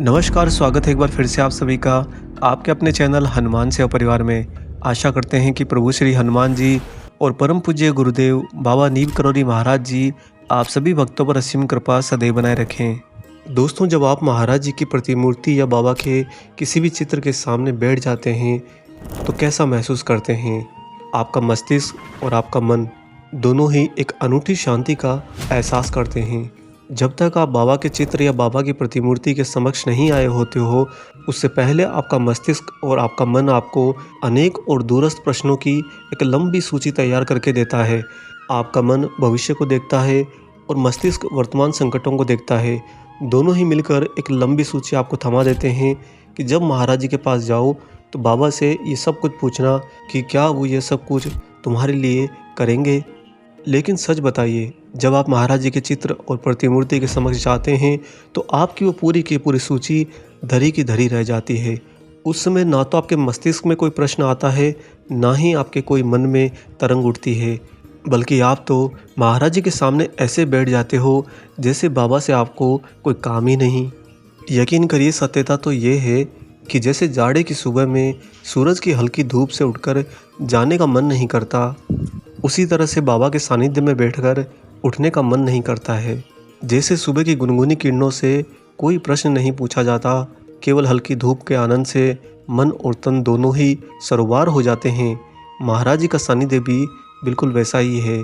नमस्कार, स्वागत है एक बार फिर से आप सभी का आपके अपने चैनल हनुमान सेवा परिवार में। आशा करते हैं कि प्रभु श्री हनुमान जी और परम पूज्य गुरुदेव बाबा नीम करौरी महाराज जी आप सभी भक्तों पर असीम कृपा सदैव बनाए रखें। दोस्तों, जब आप महाराज जी की प्रतिमूर्ति या बाबा के किसी भी चित्र के सामने बैठ जाते हैं तो कैसा महसूस करते हैं? आपका मस्तिष्क और आपका मन दोनों ही एक अनूठी शांति का एहसास करते हैं। जब तक आप बाबा के चित्र या बाबा की प्रतिमूर्ति के समक्ष नहीं आए होते हो, उससे पहले आपका मस्तिष्क और आपका मन आपको अनेक और दूरस्थ प्रश्नों की एक लंबी सूची तैयार करके देता है। आपका मन भविष्य को देखता है और मस्तिष्क वर्तमान संकटों को देखता है। दोनों ही मिलकर एक लंबी सूची आपको थमा देते हैं कि जब महाराज जी के पास जाओ तो बाबा से ये सब कुछ पूछना कि क्या वो ये सब कुछ तुम्हारे लिए करेंगे। लेकिन सच बताइए, जब आप महाराज जी के चित्र और प्रतिमूर्ति के समक्ष जाते हैं तो आपकी वो पूरी की पूरी सूची धरी की धरी रह जाती है। उस समय ना तो आपके मस्तिष्क में कोई प्रश्न आता है, ना ही आपके कोई मन में तरंग उठती है, बल्कि आप तो महाराज जी के सामने ऐसे बैठ जाते हो जैसे बाबा से आपको कोई काम ही नहीं। यकीन करिए, सत्यता तो ये है कि जैसे जाड़े की सुबह में सूरज की हल्की धूप से उठकर जाने का मन नहीं करता, उसी तरह से बाबा के सानिध्य में बैठकर उठने का मन नहीं करता है। जैसे सुबह की गुनगुनी किरणों से कोई प्रश्न नहीं पूछा जाता, केवल हल्की धूप के आनंद से मन और तन दोनों ही सरोवार हो जाते हैं। महाराज जी का सानिध्य भी बिल्कुल वैसा ही है।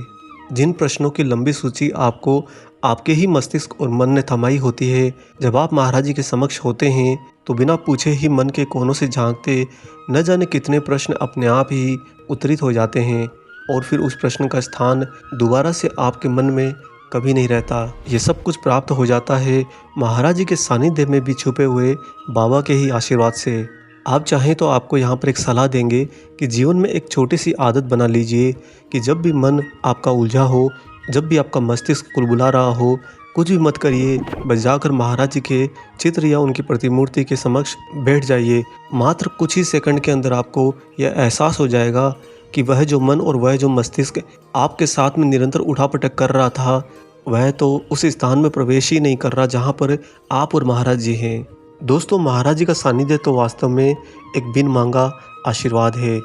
जिन प्रश्नों की लंबी सूची आपको आपके ही मस्तिष्क और मन ने थमाई होती है, जब आप महाराज जी के समक्ष होते हैं तो बिना पूछे ही मन के कोनों से झांकते न जाने कितने प्रश्न अपने आप ही उत्तरित हो जाते हैं और फिर उस प्रश्न का स्थान दोबारा से आपके मन में कभी नहीं रहता। ये सब कुछ प्राप्त हो जाता है महाराज जी के सानिध्य में भी छुपे हुए बाबा के ही आशीर्वाद से। आप चाहें तो आपको यहाँ पर एक सलाह देंगे कि जीवन में एक छोटी सी आदत बना लीजिए कि जब भी मन आपका उलझा हो, जब भी आपका मस्तिष्क कुलबुला रहा हो, कुछ भी मत करिए, बस जाकर महाराज जी के चित्र या उनकी प्रतिमूर्ति के समक्ष बैठ जाइए। मात्र कुछ ही सेकंड के अंदर आपको यह एहसास हो जाएगा कि वह जो मन और वह जो मस्तिष्क आपके साथ में निरंतर उठापटक कर रहा था, वह तो उस स्थान में प्रवेश ही नहीं कर रहा जहाँ पर आप और महाराज जी हैं। दोस्तों, महाराज जी का सानिध्य तो वास्तव में एक बिन मांगा आशीर्वाद है,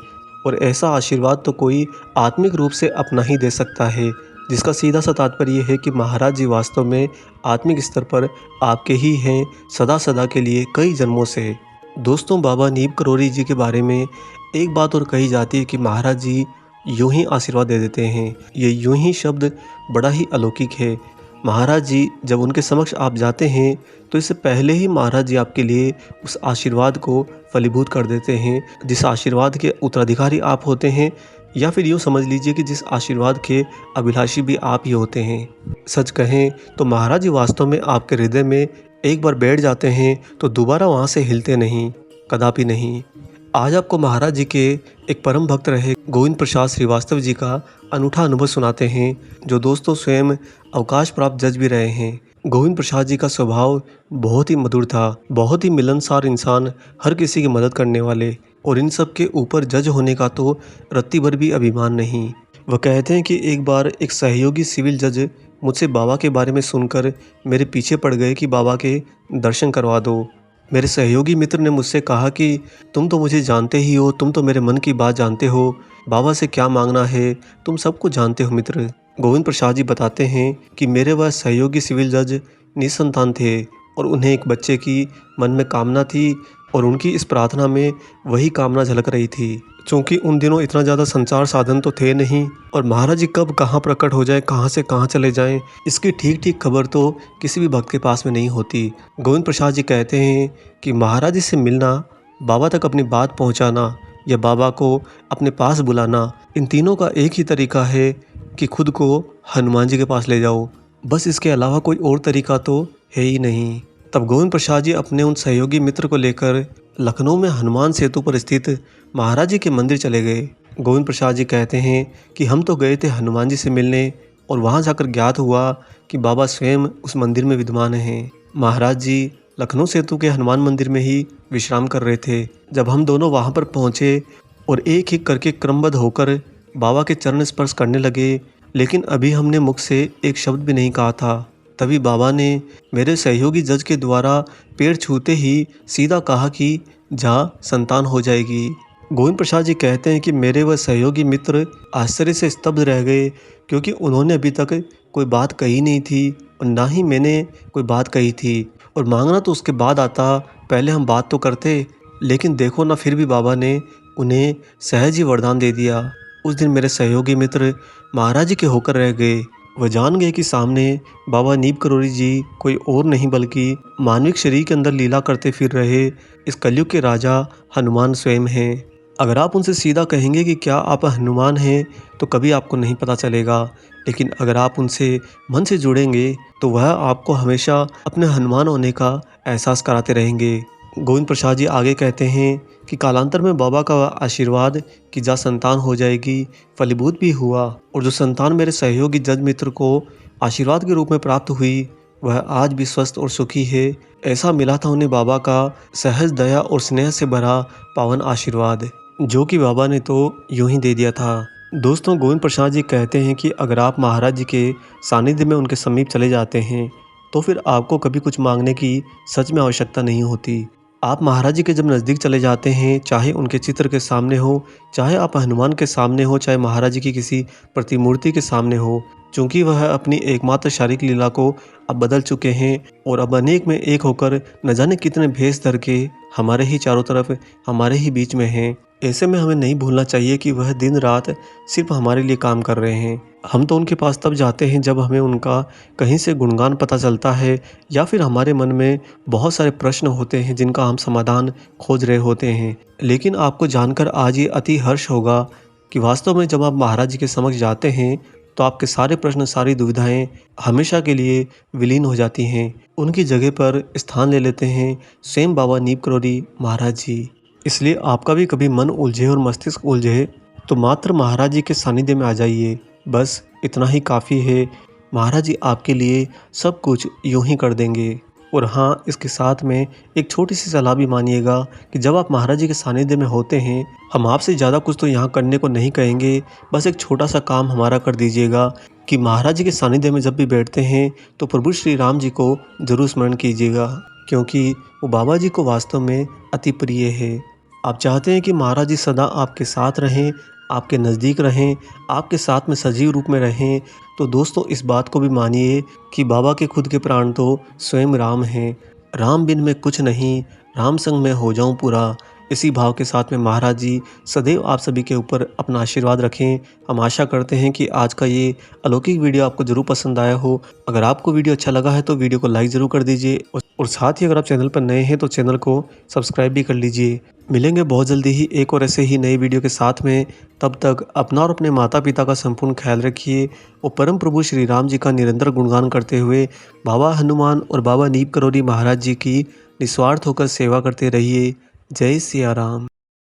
और ऐसा आशीर्वाद तो कोई आत्मिक रूप से अपना ही दे सकता है, जिसका सीधा सा तात्पर्य यह है कि महाराज जी वास्तव में आत्मिक स्तर पर आपके ही हैं, सदा सदा के लिए, कई जन्मों से। दोस्तों, बाबा नीम करौरी जी के बारे में एक बात और कही जाती है कि महाराज जी यूं ही आशीर्वाद दे देते हैं। ये यूं ही शब्द बड़ा ही अलौकिक है। महाराज जी जब उनके समक्ष आप जाते हैं तो इससे पहले ही महाराज जी आपके लिए उस आशीर्वाद को फलीभूत कर देते हैं, जिस आशीर्वाद के उत्तराधिकारी आप होते हैं, या फिर यूँ समझ लीजिए कि जिस आशीर्वाद के अभिलाषी भी आप ही होते हैं। सच कहें तो महाराज जी वास्तव में आपके हृदय में एक बार बैठ जाते हैं तो दोबारा वहाँ से हिलते नहीं, कदापि नहीं। आज आपको महाराज जी के एक परम भक्त रहे गोविंद प्रसाद श्रीवास्तव जी का अनूठा अनुभव सुनाते हैं, जो दोस्तों स्वयं अवकाश प्राप्त जज भी रहे हैं। गोविंद प्रसाद जी का स्वभाव बहुत ही मधुर था, बहुत ही मिलनसार इंसान, हर किसी की मदद करने वाले, और इन सब के ऊपर जज होने का तो रत्ती भर भी अभिमान नहीं। वह कहते हैं कि एक बार एक सहयोगी सिविल जज मुझसे बाबा के बारे में सुनकर मेरे पीछे पड़ गए कि बाबा के दर्शन करवा दो। मेरे सहयोगी मित्र ने मुझसे कहा कि तुम तो मुझे जानते ही हो, तुम तो मेरे मन की बात जानते हो, बाबा से क्या मांगना है तुम सब कुछ जानते हो मित्र। गोविंद प्रसाद जी बताते हैं कि मेरे वह सहयोगी सिविल जज निसंतान थे और उन्हें एक बच्चे की मन में कामना थी, और उनकी इस प्रार्थना में वही कामना झलक रही थी। चूँकि उन दिनों इतना ज़्यादा संचार साधन तो थे नहीं, और महाराज जी कब कहाँ प्रकट हो जाए, कहाँ से कहाँ चले जाएं, इसकी ठीक ठीक खबर तो किसी भी भक्त के पास में नहीं होती। गोविंद प्रसाद जी कहते हैं कि महाराज जी से मिलना, बाबा तक अपनी बात पहुँचाना या बाबा को अपने पास बुलाना, इन तीनों का एक ही तरीका है कि खुद को हनुमान जी के पास ले जाओ। बस इसके अलावा कोई और तरीका तो है ही नहीं। तब गोविंद प्रसाद जी अपने उन सहयोगी मित्र को लेकर लखनऊ में हनुमान सेतु पर स्थित महाराज जी के मंदिर चले गए। गोविंद प्रसाद जी कहते हैं कि हम तो गए थे हनुमान जी से मिलने, और वहां जाकर ज्ञात हुआ कि बाबा स्वयं उस मंदिर में विद्यमान हैं। महाराज जी लखनऊ सेतु के हनुमान मंदिर में ही विश्राम कर रहे थे। जब हम दोनों वहां पर पहुंचे और एक एक करके क्रमबद्ध होकर बाबा के चरण स्पर्श करने लगे, लेकिन अभी हमने मुख से एक शब्द भी नहीं कहा था, तभी बाबा ने मेरे सहयोगी जज के द्वारा पैर छूते ही सीधा कहा कि जा संतान हो जाएगी। गोविंद प्रसाद जी कहते हैं कि मेरे वह सहयोगी मित्र आश्चर्य से स्तब्ध रह गए, क्योंकि उन्होंने अभी तक कोई बात कही नहीं थी और ना ही मैंने कोई बात कही थी। और मांगना तो उसके बाद आता, पहले हम बात तो करते। लेकिन देखो ना, फिर भी बाबा ने उन्हें सहज ही वरदान दे दिया। उस दिन मेरे सहयोगी मित्र महाराज जी के होकर रह गए। वह जान गए कि सामने बाबा नीब करोली जी कोई और नहीं बल्कि मानविक शरीर के अंदर लीला करते फिर रहे इस कलयुग के राजा हनुमान स्वयं हैं। अगर आप उनसे सीधा कहेंगे कि क्या आप हनुमान हैं, तो कभी आपको नहीं पता चलेगा। लेकिन अगर आप उनसे मन से जुड़ेंगे तो वह आपको हमेशा अपने हनुमान होने का एहसास कराते रहेंगे। गोविंद प्रसाद जी आगे कहते हैं कि कालांतर में बाबा का आशीर्वाद कि जा संतान हो जाएगी फलीभूत भी हुआ, और जो संतान मेरे सहयोगी जज मित्र को आशीर्वाद के रूप में प्राप्त हुई वह आज भी स्वस्थ और सुखी है। ऐसा मिला था उन्हें बाबा का सहज दया और स्नेह से भरा पावन आशीर्वाद, जो कि बाबा ने तो यूं ही दे दिया था। दोस्तों, गोविंद प्रसाद जी कहते हैं कि अगर आप महाराज जी के सानिध्य में उनके समीप चले जाते हैं तो फिर आपको कभी कुछ मांगने की सच में आवश्यकता नहीं होती। आप महाराज जी के जब नज़दीक चले जाते हैं, चाहे उनके चित्र के सामने हो, चाहे आप हनुमान के सामने हो, चाहे महाराज जी की किसी प्रतिमूर्ति के सामने हो, चूँकि वह अपनी एकमात्र शारीरिक लीला को अब बदल चुके हैं और अब अनेक में एक होकर न जाने कितने भेष धर के हमारे ही चारों तरफ, हमारे ही बीच में हैं। ऐसे में हमें नहीं भूलना चाहिए कि वह दिन रात सिर्फ हमारे लिए काम कर रहे हैं। हम तो उनके पास तब जाते हैं जब हमें उनका कहीं से गुणगान पता चलता है, या फिर हमारे मन में बहुत सारे प्रश्न होते हैं जिनका हम समाधान खोज रहे होते हैं। लेकिन आपको जानकर आज ये अति हर्ष होगा कि वास्तव में जब आप महाराज जी के समक्ष जाते हैं तो आपके सारे प्रश्न, सारी दुविधाएं हमेशा के लिए विलीन हो जाती हैं। उनकी जगह पर स्थान ले लेते हैं स्वयं बाबा नीब करोली महाराज जी। इसलिए आपका भी कभी मन उलझे और मस्तिष्क उलझे तो मात्र महाराज जी के सानिध्य में आ जाइए, बस इतना ही काफ़ी है। महाराज जी आपके लिए सब कुछ यूं ही कर देंगे। और हाँ, इसके साथ में एक छोटी सी सलाह भी मानिएगा कि जब आप महाराज जी के सानिध्य में होते हैं, हम आपसे ज़्यादा कुछ तो यहाँ करने को नहीं कहेंगे, बस एक छोटा सा काम हमारा कर दीजिएगा कि महाराज जी के सानिध्य में जब भी बैठते हैं तो प्रभु श्री राम जी को जरूर स्मरण कीजिएगा, क्योंकि वो बाबा जी को वास्तव में अति प्रिय है। आप चाहते हैं कि महाराज जी सदा आपके साथ रहें, आपके नज़दीक रहें, आपके साथ में सजीव रूप में रहें, तो दोस्तों इस बात को भी मानिए कि बाबा के खुद के प्राण तो स्वयं राम हैं। राम बिन मैं कुछ नहीं, राम संग मैं हो जाऊं पूरा। इसी भाव के साथ में महाराज जी सदैव आप सभी के ऊपर अपना आशीर्वाद रखें। हम आशा करते हैं कि आज का ये अलौकिक वीडियो आपको ज़रूर पसंद आया हो। अगर आपको वीडियो अच्छा लगा है तो वीडियो को लाइक ज़रूर कर दीजिए, और साथ ही अगर आप चैनल पर नए हैं तो चैनल को सब्सक्राइब भी कर लीजिए। मिलेंगे बहुत जल्दी ही एक और ऐसे ही नए वीडियो के साथ में। तब तक अपना और अपने माता पिता का संपूर्ण ख्याल रखिए और परम प्रभु श्री राम जी का निरंतर गुणगान करते हुए बाबा हनुमान और बाबा नीब करोली महाराज जी की निस्वार्थ होकर सेवा करते रहिए। जय सिया राम।